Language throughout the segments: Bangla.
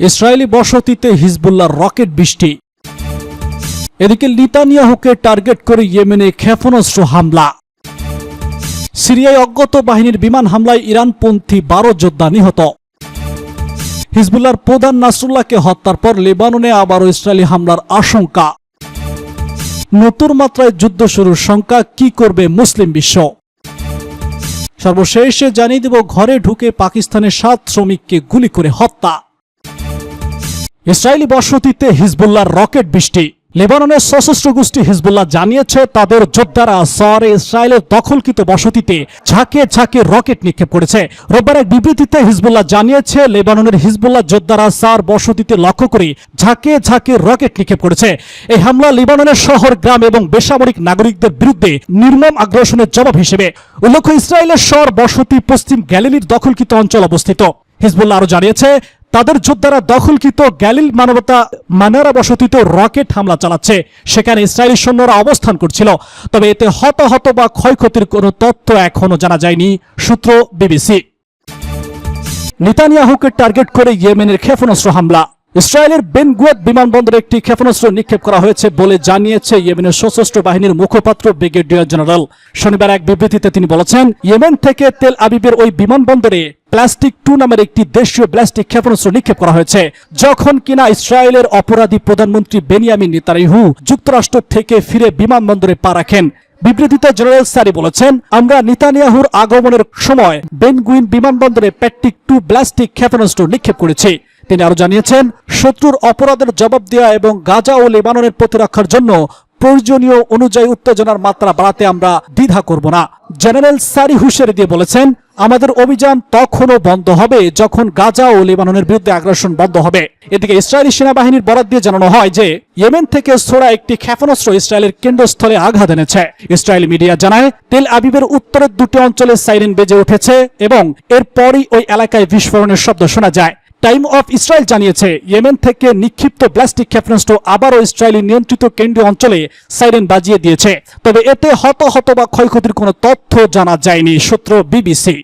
ইসরায়েলি বসতিতে হিজবুল্লাহর রকেট বৃষ্টি। এদিকে নেতানিয়াহুকে টার্গেট করে ইয়েমেনে ক্ষেপণাস্ত্র হামলা। সিরিয়ায় অজ্ঞাত বাহিনীর বিমান হামলায় ইরানপন্থী 12 যোদ্ধা নিহত। হিজবুল্লাহর প্রধান নাসরুল্লাহকে হত্যার পর লেবাননে আবারও ইসরায়েলি হামলার আশঙ্কা। নতুন মাত্রায় যুদ্ধ শুরুর শঙ্কা, কি করবে মুসলিম বিশ্ব? সর্বশেষে জানিয়ে দেব, ঘরে ঢুকে পাকিস্তানের 7 শ্রমিককে গুলি করে হত্যা। ইসরায়েলি বসতিতে হিজবুল্লাহর রকেট বৃষ্টি। লেবাননের সশস্ত্র গোষ্ঠী হিজবুল্লাহ জানিয়েছে তাদের যোদ্ধারা শহরে ইসরায়েলের দখলকৃত বসতিতে ঝাঁকে ঝাঁকে রকেট নিক্ষেপ করেছে। রোববার এক বিবৃতিতে হিজবুল্লাহ জানিয়েছে হিজবুল্লাহ যোদ্ধারা সার বসতিতে লক্ষ্য করে ঝাঁকে ঝাঁকে রকেট নিক্ষেপ করেছে। এই হামলা লেবাননের শহর, গ্রাম এবং বেসামরিক নাগরিকদের বিরুদ্ধে নির্মম আগ্রাসনের জবাব হিসেবে। উল্লেখ্য, ইসরায়েলের শহর বসতি পশ্চিম গ্যালিলির দখলকৃত অঞ্চল অবস্থিত। হিজবুল্লাহ আরো জানিয়েছে তাদের যোদ্ধারা দখলকৃত গ্যালিল মানারা বসতিতে রকেট হামলা চালাচ্ছে। সেখানে ইসরায়েলি সৈন্যরা অবস্থান করছিল, তবে এতে হতাহত বা ক্ষয়ক্ষতির কোনো তথ্য এখনো জানা যায়নি, সূত্র বিবিসি। নেতানিয়াহুকে টার্গেট করে ইয়েমেনের ক্ষেপণাস্ত্র হামলা। ইসরায়েলের বেন গুয়েদ বিমানবন্দরে একটি ক্ষেপণাস্ত্র নিক্ষেপ করা হয়েছে বলে জানিয়েছে ইয়েমেনের সশস্ত্র বাহিনীর মুখপাত্র ব্রিগেডিয়ার জেনারেল। শনিবার এক বিবৃতিতে তিনি বলেছেন, ইয়েমেন থেকে তেল আবিবের ওই বিমানবন্দরে প্লাস্টিক 2 নামের একটি দেশীয় ব্যালিস্টিক ক্ষেপণাস্ত্র নিক্ষেপ করা হয়েছে, যখন কিনা ইসরায়েলের অপরাধী প্রধানমন্ত্রী বেনিয়ামিন নেতানিয়াহু যুক্তরাষ্ট্র থেকে ফিরে বিমানবন্দরে পা রাখেন। বিবৃতিতে জেনারেল সারি বলেছেন, আমরা নেতানিয়াহুর আগমনের সময় বেন গুয়েন বিমানবন্দরে প্যাট্রিক 2 ব্যালিস্টিক ক্ষেপণাস্ত্র নিক্ষেপ করেছি। তিনি আরো জানিয়েছেন, শত্রুর অপরাধের জবাব দেওয়া এবং গাজা ও লেবাননের প্রতিরক্ষার জন্য প্রয়োজনীয় অনুযায়ী উত্তেজনার মাত্রা বাড়াতে আমরা দ্বিধা করব না। জেনারেল সারি হুঁশিয়ারি দিয়ে বলেছেন, আমাদের অভিযান তখনও বন্ধ হবে যখন গাজা ও লেবাননের বিরুদ্ধে আগ্রাসন বন্ধ হবে। এদিকে ইসরায়েলি সেনাবাহিনীর বরাত দিয়ে জানানো হয় যে ইয়েমেন থেকে ছোড়া একটি ক্ষেপণাস্ত্র ইসরায়েলের কেন্দ্রস্থলে আঘাত এনেছে। ইসরায়েলি মিডিয়া জানায়, তেল আবিবের উত্তরের 2টি অঞ্চলে সাইরেন বেজে উঠেছে এবং এরপরই ওই এলাকায় বিস্ফোরণের শব্দ শোনা যায়। টাইম অফ ইসরায়েল জানিয়েছে, ইয়েমেন থেকে নিক্ষিপ্ত ব্যালিস্টিক ক্ষেপণাস্ত্র আবারও ইসরায়েলি নিয়ন্ত্রিত কেন্দ্রীয় অঞ্চলে সাইরেন বাজিয়ে দিয়েছে, তবে এতে হতাহত বা ক্ষয়ক্ষতির কোনো তথ্য জানা যায়নি, সূত্র বিবিসি।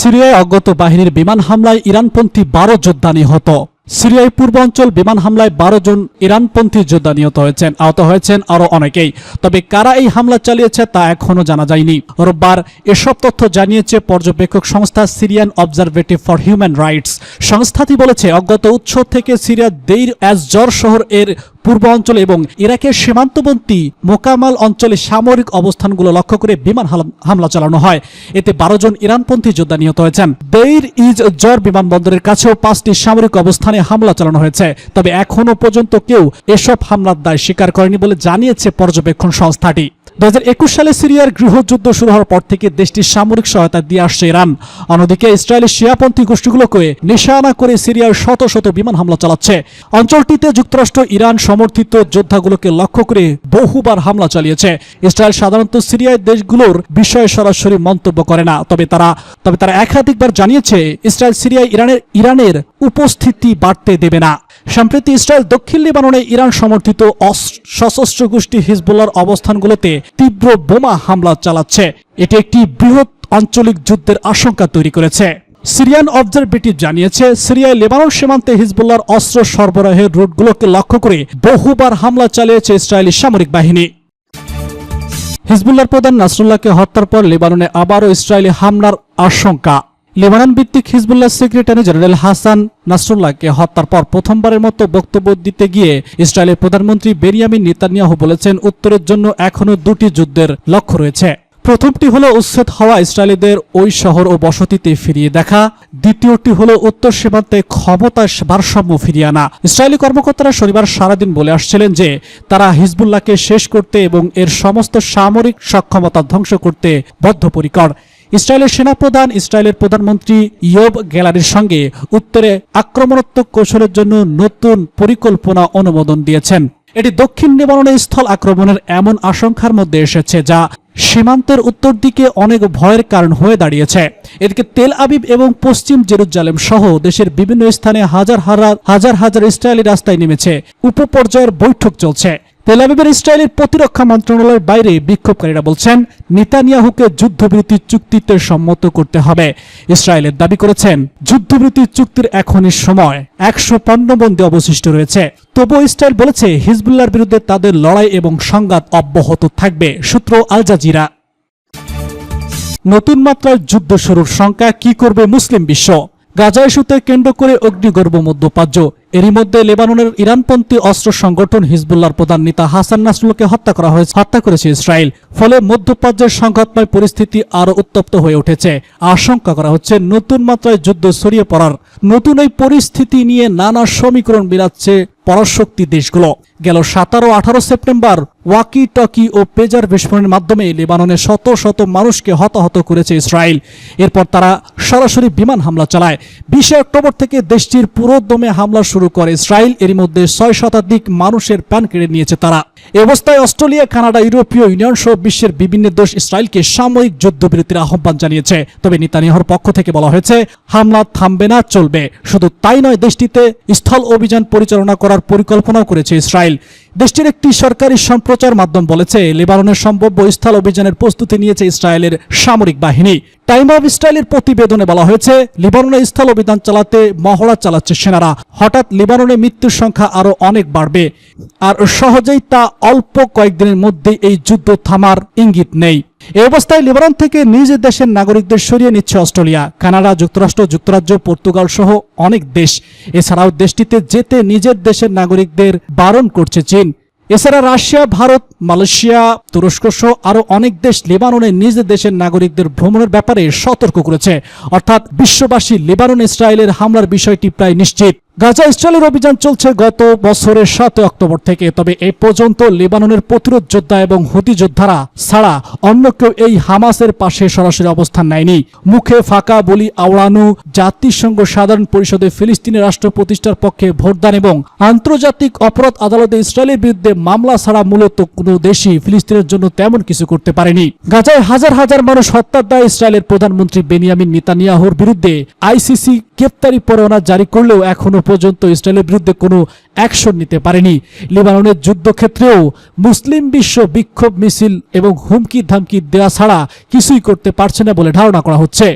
সিরিয়ায় অজ্ঞাত বাহিনীর বিমান হামলায় ইরানপন্থী 12 যোদ্ধা নিহত। সিরিয়ায় পূর্বাঞ্চল বিমান হামলায় 12 জন ইরানপন্থী যোদ্ধা নিহত হয়েছেন, আহত হয়েছেন আরো অনেকেই। তবে কারা এই হামলা চালিয়েছে তা এখনো জানা যায়নি। রোববার এসব তথ্য জানিয়েছে পর্যবেক্ষক সংস্থা সিরিয়ান অবজারভেটিভ ফর হিউম্যান রাইটস। সংস্থাটি বলেছে, অজ্ঞাত উৎস থেকে সিরিয়ার দেইর এজ জর শহর এর পূর্ব অঞ্চলে এবং ইরাকের সীমান্তবর্তী মোকামাল অঞ্চলে সামরিক অবস্থানগুলো লক্ষ্য করে বিমান হামলা চালানো হয়। এতে 12 জন ইরানপন্থী যোদ্ধা নিহত হয়েছেন। দেইর ইজ জর বিমানবন্দরের কাছেও 5টি সামরিক অবস্থানে হামলা চালানো হয়েছে, তবে এখনো পর্যন্ত কেউ এসব হামলার দায় স্বীকার করেনি বলে জানিয়েছে পর্যবেক্ষণ সংস্থাটি। 2021 সালে সিরিয়ার গৃহযুদ্ধ শুরু হওয়ার পর থেকে দেশটির সামরিক সহায়তা দিয়ে আসছে ইরান। অন্যদিকে ইসরায়েলের শিয়াপন্থী গোষ্ঠীগুলোকে নিশানা করে সিরিয়ার শত শত বিমান হামলা চালাচ্ছে। অঞ্চলটিতে যুক্তরাষ্ট্র ইরান সমর্থিত যোদ্ধাগুলোকে লক্ষ্য করে বহুবার হামলা চালিয়েছে। ইসরায়েল সাধারণত সিরিয়ার দেশগুলোর বিষয়ে সরাসরি মন্তব্য করে না, তবে তারা একাধিকবার জানিয়েছে ইসরায়েল সিরিয়ায় ইরানের উপস্থিতি বাড়তে দেবে না। সম্প্রতি ইসরায়েল দক্ষিণ লেবাননে ইরান সমর্থিত সশস্ত্র গোষ্ঠী হিজবুল্লাহর অবস্থানগুলোতে তীব্র বোমা হামলা চালাচ্ছে। এটি একটি বৃহৎ আঞ্চলিক যুদ্ধের আশঙ্কা তৈরি করেছে। সিরিয়ান অবজারভেটিভ জানিয়েছে, সিরিয়ায় লেবানন সীমান্তে হিজবুল্লাহর অস্ত্র সরবরাহের রুটগুলোকে লক্ষ্য করে বহুবার হামলা চালিয়েছে ইসরায়েলি সামরিক বাহিনী। হিজবুল্লাহর প্রধান নাসরুল্লাহকে হত্যার পর লেবাননে আবারও ইসরায়েলি হামলার আশঙ্কা। লেবানন ভিত্তিক হিজবুল্লাহ সেক্রেটারি জেনারেল হাসান নাসরুল্লাহকে হত্যার পর প্রথমবারের মতো বক্তব্য দিতে গিয়ে ইসরায়েলের প্রধানমন্ত্রী বেনিয়ামিন নেতানিয়াহু বলেছেন, উত্তরের জন্য এখনো 2টি যুদ্ধের লক্ষ্য রয়েছে। প্রথমটি হলো উচ্ছেদ হওয়া ইসরায়েলিদের ওই শহর ও বসতিতে ফিরিয়ে দেখা, দ্বিতীয়টি হলো উত্তর সীমান্তে ক্ষমতার ভারসাম্য ফিরিয়ে আনা। ইসরায়েলি কর্মকর্তারা শনিবার সারাদিন বলে আসছিলেন যে তারা হিজবুল্লাহকে শেষ করতে এবং এর সমস্ত সামরিক সক্ষমতা ধ্বংস করতে বদ্ধপরিকর। ইসরায়েলের সেনাপ্রধান ইসরায়েলের প্রধানমন্ত্রী ইয়োব গ্যালারির সঙ্গে উত্তরে আক্রমণাত্মক কৌশলের জন্য নতুন পরিকল্পনা অনুমোদন দিয়েছেন। এটি দক্ষিণ লেবাননে স্থল আক্রমণের এমন আশঙ্কার মধ্যে এসেছে যা সীমান্তের উত্তর দিকে অনেক ভয়ের কারণ হয়ে দাঁড়িয়েছে। এদিকে তেল আবিব এবং পশ্চিম জেরুজালেম সহ দেশের বিভিন্ন স্থানে হাজার হাজার ইসরায়েলি রাস্তায় নেমেছে। উপপর্যায়ের বৈঠক চলছে। তেল আবিবের ইসরায়েলের প্রতিরক্ষা মন্ত্রণালয়ের বাইরে বিক্ষোভকারীরা বলছেন নেতানিয়াহুকে যুদ্ধবিরতি চুক্তিতে সম্মত করতে হবে। ইসরায়েলের দাবি করেছেন যুদ্ধবিরতি চুক্তির এখনই সময়, 150 বন্দী অবশিষ্ট রয়েছে। তবুও ইসরায়েল বলেছে হিজবুল্লাহর বিরুদ্ধে তাদের লড়াই এবং সংঘাত অব্যাহত থাকবে। সূত্র আল জাজিরা। নতুন মাত্রায় যুদ্ধ শুরুর শঙ্কা, কি করবে মুসলিম বিশ্ব? গাজা ইস্যুতে কেন্দ্র করে অগ্নিগর্ভ মধ্যপ্রাচ্য। এরই মধ্যে লেবাননের ইরানপন্থী অস্ত্র সংগঠন হিজবুল্লাহর প্রধান নেতা হাসান নাসরুল্লাহকে হত্যা করেছে ইসরায়েল। ফলে মধ্যপ্রাচ্যের সংঘাতময় পরিস্থিতি আরও উত্তপ্ত হয়ে উঠেছে। আশঙ্কা করা হচ্ছে নতুন মাত্রায় যুদ্ধ ছড়িয়ে পড়ার। নতুন এই পরিস্থিতি নিয়ে নানা সমীকরণ বিরাচ্ছে পরাশক্তি দেশগুলো। গেল 17-18 সেপ্টেম্বর ওয়াকি টকি ও পেজার বিস্ফোরণের মাধ্যমে লেবাননে শত শত মানুষকে হতাহত করেছে ইসরায়েল। এরপর তারা সরাসরি বিমান হামলা চালায়। 20 অক্টোবর থেকে দেশটির পুরোদমে হামলা শুরু করে ইসরায়েল। এরই মধ্যে 6 শতাধিক মানুষের প্রাণ কেড়ে নিয়েছে তারা। এ অবস্থায় অস্ট্রেলিয়া, কানাডা, ইউরোপীয় ইউনিয়ন সহ বিশ্বের বিভিন্ন দেশ ইসরায়েলকে সাময়িক যুদ্ধবিরতির আহ্বান জানিয়েছে। তবে নেতানিয়াহুর পক্ষ থেকে বলা হয়েছে হামলা থামবে না, চলবে। শুধু তাই নয়, দেশটিতে স্থল অভিযান পরিচালনা করার পরিকল্পনাও করেছে ইসরায়েল। দেশটির একটি সরকারি সম্প্রচার মাধ্যম বলেছে লেবাননের সম্ভাব্য স্থল অভিযানের প্রস্তুতি নিয়েছে ইসরায়েলের সামরিক বাহিনী। টাইম অফ ইসরায়েলের প্রতিবেদনে বলা হয়েছে লেবাননে স্থল অভিযান চালাতে মহড়া চালাচ্ছে সেনারা। হঠাৎ লেবাননে মৃত্যুর সংখ্যা আরো অনেক বাড়বে, আর সহজেই তা অল্প কয়েকদিনের মধ্যে এই যুদ্ধ থামার ইঙ্গিত নেই। এই অবস্থায় লেবানন থেকে নিজ দেশের নাগরিকদের সরিয়ে নিচ্ছে অস্ট্রেলিয়া, কানাডা, যুক্তরাষ্ট্র, যুক্তরাজ্য, পর্তুগাল সহ অনেক দেশ। এছাড়াও দেশটিতে যেতে নিজের দেশের নাগরিকদের বারণ করছে চীন। এছাড়া রাশিয়া, ভারত, মালয়েশিয়া, তুরস্ক সহ আরো অনেক দেশ লেবাননে নিজ দেশের নাগরিকদের ভ্রমণের ব্যাপারে সতর্ক করেছে। অর্থাৎ বিশ্ববাসী লেবানন ইসরায়েলের হামলার বিষয়টি প্রায় নিশ্চিত। গাজা ইসরায়েলের অভিযান চলছে গত বছরের 7 অক্টোবর থেকে। তবে এই পর্যন্ত লেবাননের প্রতিরোধ যোদ্ধা এবং হুতি যোদ্ধারা ছাড়া অন্য কেউ এই হামাসের পাশে সরাসরি অবস্থান নেয়নি। মুখে ফাঁকা বলি আওড়ানো, জাতিসংঘ সাধারণ পরিষদে ফিলিস্তিনের রাষ্ট্র প্রতিষ্ঠার পক্ষে ভোটদান এবং আন্তর্জাতিক অপরাধ আদালতে ইসরায়েলের বিরুদ্ধে মামলা ছাড়া মূলত কোনো দেশই ফিলিস্তিনের জন্য তেমন কিছু করতে পারেনি। গাজায় হাজার হাজার মানুষ হত্যার দায়ে ইসরায়েলের প্রধানমন্ত্রী বেনিয়ামিন নেতানিয়াহুর বিরুদ্ধে আইসিসি গ্রেপ্তারি পরোয়ানা জারি করলেও এখনো পর্যন্ত ইসরায়েলের বিরুদ্ধে কোনো অ্যাকশন নিতে পারেনি। লেবাননের যুদ্ধক্ষেত্রেও মুসলিম বিশ্ব বিক্ষোভ মিছিল এবং হুমকি ধামকি দেওয়া ছাড়া কিছুই করতে পারছে না বলে ধারণা করা হচ্ছে।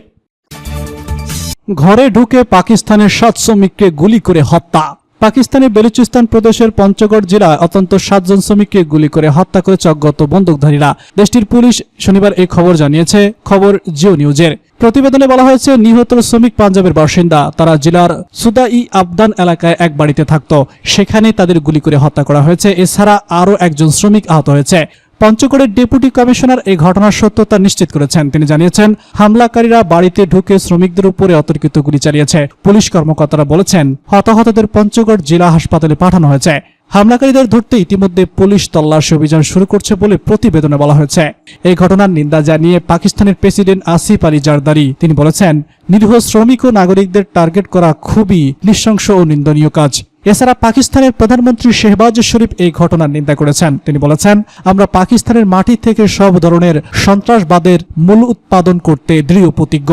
ঘরে ঢুকে পাকিস্তানের 7 শ্রমিককে গুলি করে হত্যা। পাকিস্তানের বেলুচিস্তান প্রদেশের পঞ্চগড় জেলায় অন্তত 7 জন শ্রমিককে গুলি করে হত্যা করেছে অজ্ঞাত বন্দুকধারীরা। দেশটির পুলিশ শনিবার এই খবর জানিয়েছে। খবর জিও নিউজের। প্রতিবেদনে বলা হয়েছে নিহত শ্রমিক পাঞ্জাবের বাসিন্দা। তারা জেলার সুদাই আবদান এলাকায় এক বাড়িতে থাকত, সেখানে তাদের গুলি করে হত্যা করা হয়েছে। এছাড়া আরও একজন শ্রমিক আহত হয়েছে। পঞ্চগড়ের ডেপুটি কমিশনার এই ঘটনার সত্যতা নিশ্চিত করেছেন। তিনি জানিয়েছেন হামলাকারীরা বাড়িতে ঢুকে শ্রমিকদের উপরে অতর্কিত গুলি চালিয়েছে। পুলিশ কর্মকর্তারা বলেছেন হতাহতদের পঞ্চগড় জেলা হাসপাতালে পাঠানো হয়েছে। হামলাকারীদের ধরতে ইতিমধ্যে পুলিশ তল্লাশি অভিযান শুরু করছে বলে প্রতিবেদনে বলা হয়েছে। এই ঘটনার নিন্দা জানিয়ে পাকিস্তানের প্রেসিডেন্ট আসিফ আলী জারদারি তিনি বলেছেন নিরীহ শ্রমিক ও নাগরিকদের টার্গেট করা খুবই নৃশংস ও নিন্দনীয় কাজ। এছাড়া পাকিস্তানের প্রধানমন্ত্রী শেহবাজ শরীফ এই ঘটনার নিন্দা করেছেন। তিনি বলেছেন আমরা পাকিস্তানের মাটি থেকে সব ধরনের সন্ত্রাসবাদের মূল উৎপাদন করতে দৃঢ় প্রতিজ্ঞ।